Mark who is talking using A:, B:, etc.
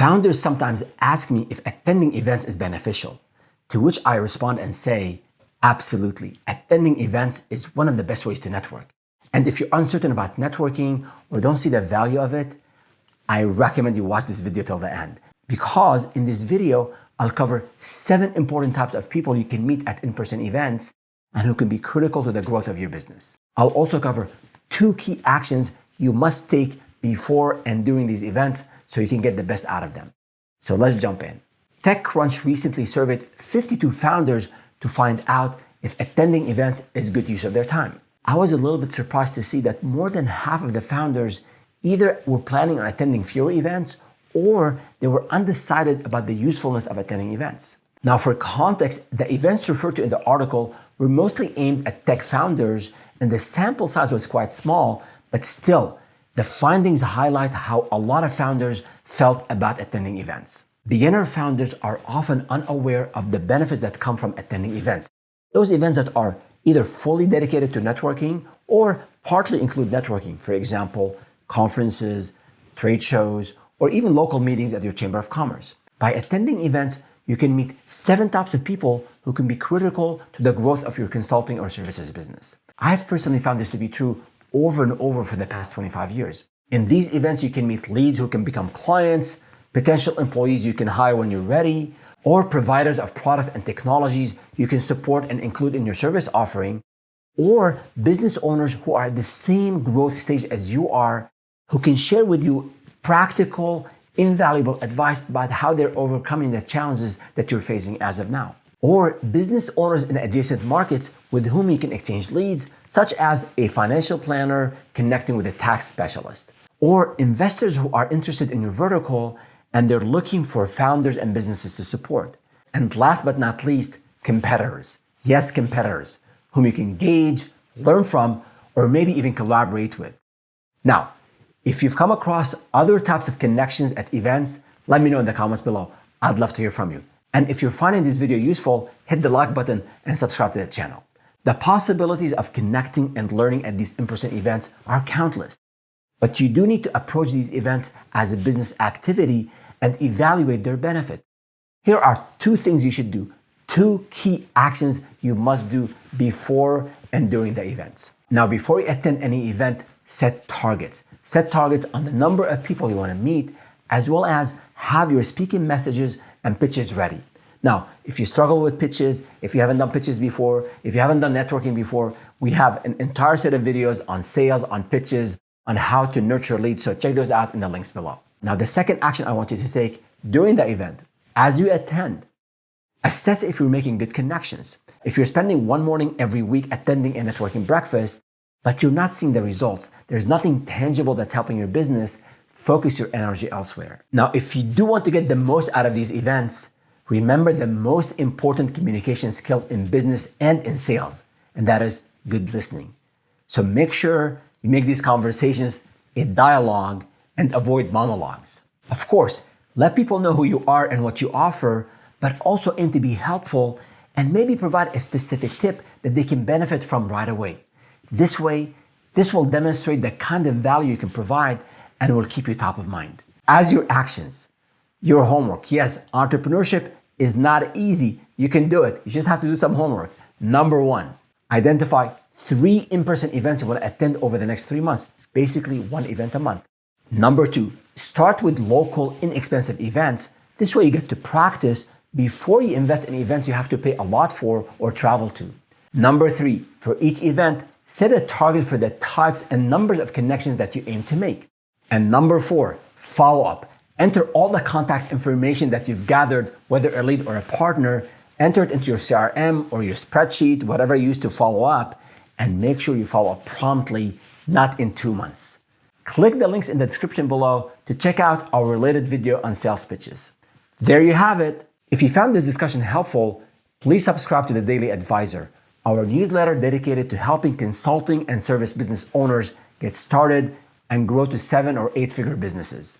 A: Founders sometimes ask me if attending events is beneficial, to which I respond and say, absolutely. Attending events is one of the best ways to network. And if you're uncertain about networking or don't see the value of it, I recommend you watch this video till the end. Because in this video, I'll cover 7 important types of people you can meet at in-person events and who can be critical to the growth of your business. I'll also cover 2 key actions you must take before and during these events so you can get the best out of them. So let's jump in. TechCrunch recently surveyed 52 founders to find out if attending events is good use of their time. I was a little bit surprised to see that more than half of the founders either were planning on attending fewer events or they were undecided about the usefulness of attending events. Now, for context, the events referred to in the article were mostly aimed at tech founders and the sample size was quite small, but still, the findings highlight how a lot of founders felt about attending events. Beginner founders are often unaware of the benefits that come from attending events. Those events that are either fully dedicated to networking or partly include networking. For example, conferences, trade shows, or even local meetings at your Chamber of Commerce. By attending events, you can meet 7 types of people who can be critical to the growth of your consulting or services business. I've personally found this to be true over and over for the past 25 years. In these events, you can meet leads who can become clients, potential employees you can hire when you're ready, or providers of products and technologies you can support and include in your service offering, or business owners who are at the same growth stage as you are, who can share with you practical, invaluable advice about how they're overcoming the challenges that you're facing as of now. Or business owners in adjacent markets with whom you can exchange leads, such as a financial planner connecting with a tax specialist. Or investors who are interested in your vertical and they're looking for founders and businesses to support. And last but not least, competitors. Yes, competitors, whom you can gauge, learn from, or maybe even collaborate with. Now, if you've come across other types of connections at events, let me know in the comments below. I'd love to hear from you. And if you're finding this video useful, hit the like button and subscribe to the channel. The possibilities of connecting and learning at these in-person events are countless. But you do need to approach these events as a business activity and evaluate their benefit. Here are 2 things you should do, 2 key actions you must do before and during the events. Now, before you attend any event, set targets. Set targets on the number of people you want to meet, as well as have your speaking messages and pitches ready. Now, if you struggle with pitches, if you haven't done pitches before, if you haven't done networking before, we have an entire set of videos on sales, on pitches, on how to nurture leads. So check those out in the links below. Now, the second action I want you to take during the event, as you attend, assess if you're making good connections. If you're spending one morning every week attending a networking breakfast, but you're not seeing the results, there's nothing tangible that's helping your business, focus your energy elsewhere. Now, if you do want to get the most out of these events, remember the most important communication skill in business and in sales, and that is good listening. So make sure you make these conversations a dialogue and avoid monologues. Of course, let people know who you are and what you offer, but also aim to be helpful and maybe provide a specific tip that they can benefit from right away. This way, this will demonstrate the kind of value you can provide and will keep you top of mind. As your actions, your homework. Yes, entrepreneurship is not easy. You can do it. You just have to do some homework. Number 1, identify 3 in-person events you want to attend over the next 3 months. Basically, 1 event a month. Number 2, start with local, inexpensive events. This way you get to practice before you invest in events you have to pay a lot for or travel to. Number 3, for each event, set a target for the types and numbers of connections that you aim to make. And number 4, follow up. Enter all the contact information that you've gathered, whether a lead or a partner, enter it into your CRM or your spreadsheet, whatever you use to follow up, and make sure you follow up promptly, not in 2 months. Click the links in the description below to check out our related video on sales pitches. There you have it. If you found this discussion helpful, please subscribe to the Daily Advisor, our newsletter dedicated to helping consulting and service business owners get started and grow to 7- or 8-figure businesses.